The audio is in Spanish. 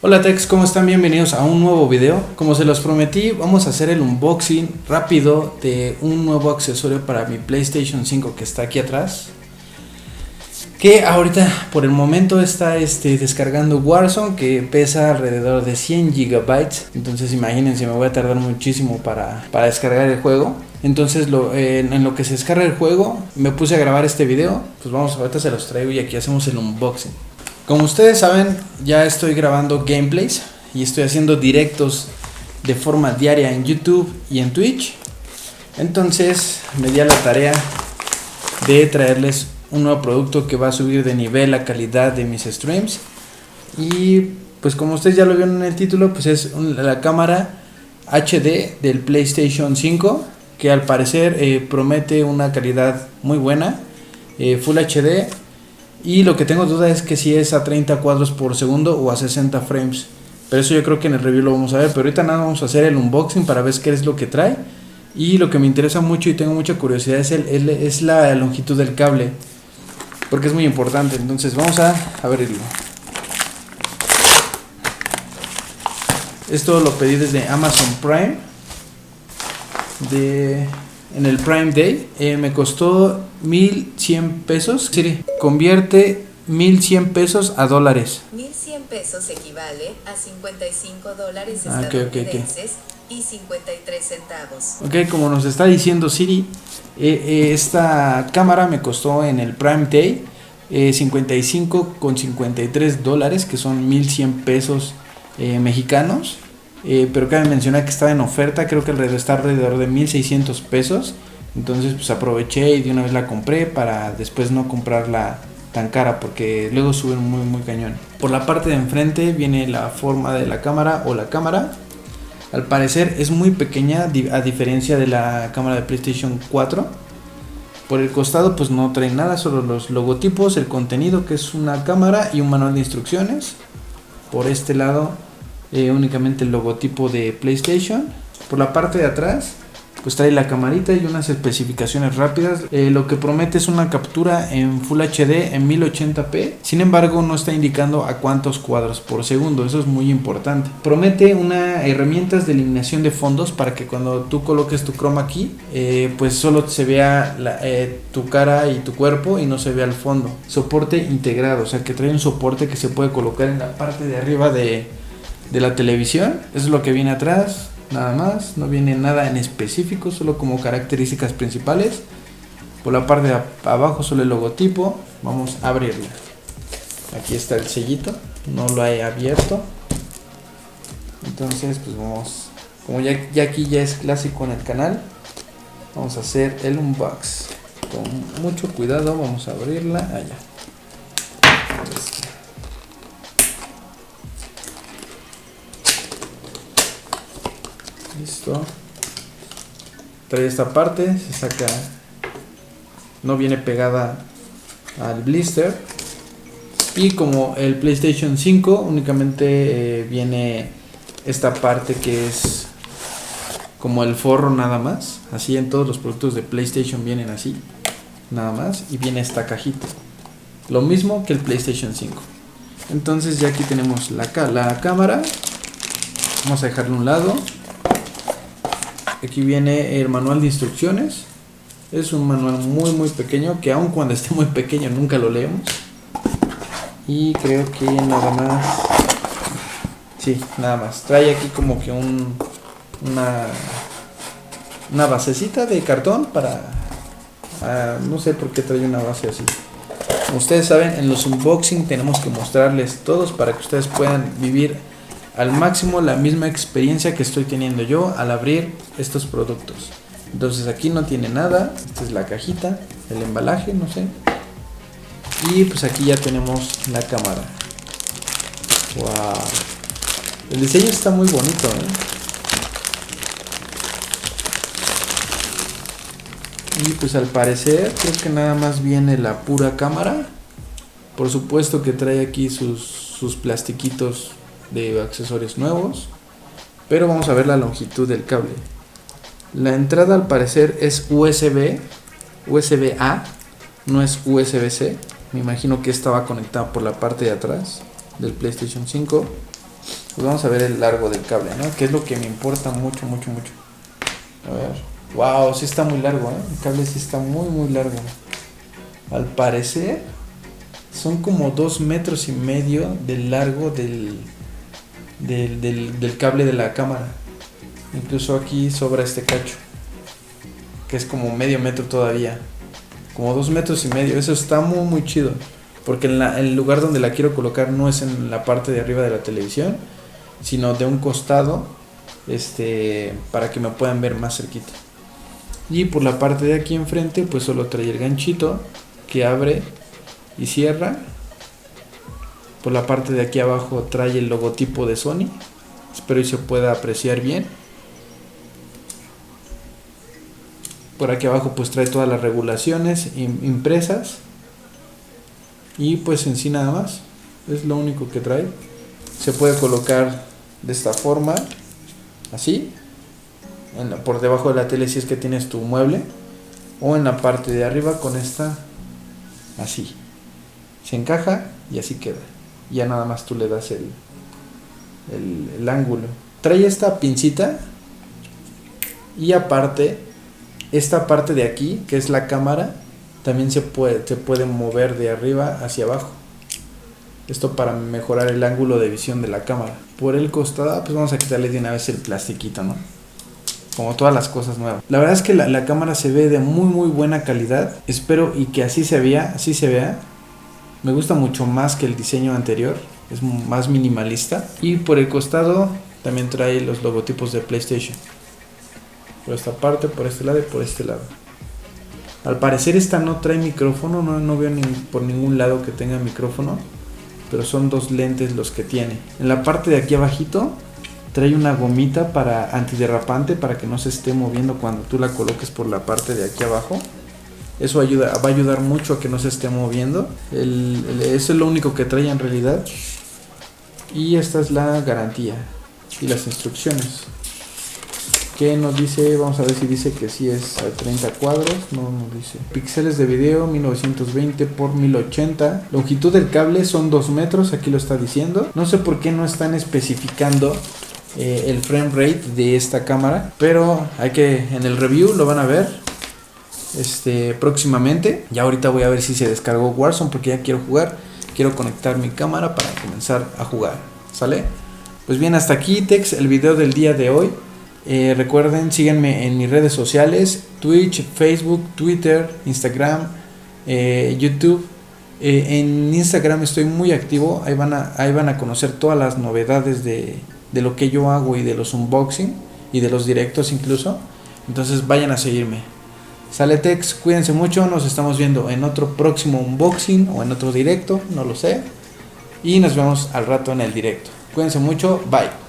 Hola techs, ¿cómo están? Bienvenidos a un nuevo video. Como se los prometí, vamos a hacer el unboxing rápido de un nuevo accesorio para mi PlayStation 5 que está aquí atrás, que ahorita por el momento está descargando Warzone, que pesa alrededor de 100 GB. Entonces imagínense, me voy a tardar muchísimo para descargar el juego. Entonces en lo que se descarga el juego me puse a grabar este video. Pues vamos, ahorita se los traigo y aquí hacemos el unboxing. Como ustedes saben, ya estoy grabando gameplays y estoy haciendo directos de forma diaria en YouTube y en Twitch. Entonces me di a la tarea de traerles un nuevo producto que va a subir de nivel la calidad de mis streams. Y pues como ustedes ya lo vieron en el título, pues es la cámara HD del PlayStation 5, que al parecer promete una calidad muy buena, Full HD. Y lo que tengo duda es que si es a 30 cuadros por segundo o a 60 frames. Pero eso yo creo que en el review lo vamos a ver. Pero ahorita nada, vamos a hacer el unboxing para ver qué es lo que trae. Y lo que me interesa mucho y tengo mucha curiosidad es la longitud del cable, porque es muy importante. Entonces vamos a abrirlo. Esto lo pedí desde Amazon Prime, en el Prime Day. Me costó 1100 pesos. Siri, convierte 1100 pesos a dólares. 1100 pesos equivale a $55 estadounidenses y 53 centavos. Ok, como nos está diciendo Siri, esta cámara me costó en el Prime Day $55.53, que son 1100 pesos mexicanos. Pero cabe mencionar que estaba en oferta, creo que está alrededor de 1600 pesos. Entonces pues aproveché y de una vez la compré para después no comprarla tan cara, porque luego suben muy cañón. Por la parte de enfrente viene la forma de la cámara o la cámara. Al parecer es muy pequeña a diferencia de la cámara de PlayStation 4. Por el costado pues no trae nada, solo los logotipos, el contenido, que es una cámara y un manual de instrucciones. Por este lado únicamente el logotipo de PlayStation. Por la parte de atrás pues trae la camarita y unas especificaciones rápidas. Lo que promete es una captura en Full HD en 1080p. Sin embargo no está indicando a cuántos cuadros por segundo. Eso es muy importante. Promete herramientas de eliminación de fondos para que cuando tú coloques tu chroma key pues solo se vea tu cara y tu cuerpo y no se vea el fondo. Soporte integrado, o sea que trae un soporte que se puede colocar en la parte de arriba de la televisión. Eso es lo que viene atrás. Nada más, no viene nada en específico, solo como características principales. Por la parte de abajo solo el logotipo. Vamos a abrirla. Aquí está el sellito, no lo he abierto. Entonces pues vamos, como ya aquí ya es clásico en el canal, vamos a hacer el unbox con mucho cuidado. Vamos a abrirla allá. Listo. Trae esta parte, se saca, no viene pegada al blister. Y como el PlayStation 5 únicamente viene esta parte que es como el forro nada más. Así en todos los productos de PlayStation vienen así, nada más. Y viene esta cajita, lo mismo que el PlayStation 5. Entonces ya aquí tenemos la cámara. Vamos a dejarlo a un lado. Aquí viene el manual de instrucciones. Es un manual muy pequeño, que aun cuando esté muy pequeño nunca lo leemos. Y creo que nada más. Sí, nada más. Trae aquí como que una basecita de cartón para... no sé por qué trae una base así. Como ustedes saben, en los unboxing tenemos que mostrarles todos para que ustedes puedan vivir al máximo la misma experiencia que estoy teniendo yo al abrir estos productos. Entonces aquí no tiene nada. Esta es la cajita, el embalaje, no sé. Y pues aquí ya tenemos la cámara. Wow, el diseño está muy bonito, Y pues al parecer creo que nada más viene la pura cámara. Por supuesto que trae aquí sus plastiquitos de accesorios nuevos. Pero vamos a ver la longitud del cable. La entrada al parecer es USB-A, no es USB-C. Me imagino que estaba conectada por la parte de atrás del PlayStation 5. Pues vamos a ver el largo del cable, ¿no? Que es lo que me importa mucho. A ver. Wow, sí está muy largo, El cable sí está muy largo. Al parecer son como 2,5 metros de largo del cable de la cámara. Incluso aquí sobra este cacho, que es como medio metro todavía. Como 2,5 metros. Eso está muy chido. Porque el lugar donde la quiero colocar no es en la parte de arriba de la televisión, sino de un costado, para que me puedan ver más cerquita. Y por la parte de aquí enfrente, pues solo trae el ganchito que abre y cierra. Por la parte de aquí abajo trae el logotipo de Sony. Espero y se pueda apreciar bien. Por aquí abajo pues trae todas las regulaciones impresas. Y pues en sí nada más. Es lo único que trae. Se puede colocar de esta forma, así, por debajo de la tele si es que tienes tu mueble, o en la parte de arriba con esta, así. Se encaja y así queda. Ya nada más tú le das el ángulo. Trae esta pincita y aparte, esta parte de aquí, que es la cámara, también se puede mover de arriba hacia abajo. Esto para mejorar el ángulo de visión de la cámara. Por el costado, pues vamos a quitarle de una vez el plastiquito, ¿no? Como todas las cosas nuevas. La verdad es que la cámara se ve de muy buena calidad. Espero y que así se vea. Me gusta mucho más que el diseño anterior. Es más minimalista. Y por el costado también trae los logotipos de PlayStation. Por esta parte, por este lado y por este lado. Al parecer esta no trae micrófono. No veo por ningún lado que tenga micrófono. Pero son 2 lentes los que tiene. En la parte de aquí abajito trae una gomita para antiderrapante, para que no se esté moviendo cuando tú la coloques por la parte de aquí abajo. Eso va a ayudar mucho a que no se esté moviendo. Eso es lo único que trae en realidad. Y esta es la garantía y las instrucciones. ¿Qué nos dice? Vamos a ver si dice que sí es a 30 cuadros. No dice. Píxeles de video 1920 x 1080. Longitud del cable son 2 metros. Aquí lo está diciendo. No sé por qué no están especificando el frame rate de esta cámara. Pero en el review lo van a ver próximamente. Ya ahorita voy a ver si se descargó Warzone, porque ya quiero jugar. Quiero conectar mi cámara para comenzar a jugar. ¿Sale? Pues bien, hasta aquí Tex, el video del día de hoy. Recuerden, síganme en mis redes sociales: Twitch, Facebook, Twitter, Instagram, YouTube. En Instagram estoy muy activo. Ahí van a conocer todas las novedades de lo que yo hago, y de los unboxing y de los directos incluso. Entonces vayan a seguirme. Sale Tex, cuídense mucho. Nos estamos viendo en otro próximo unboxing o en otro directo, no lo sé. Y nos vemos al rato en el directo. Cuídense mucho, bye.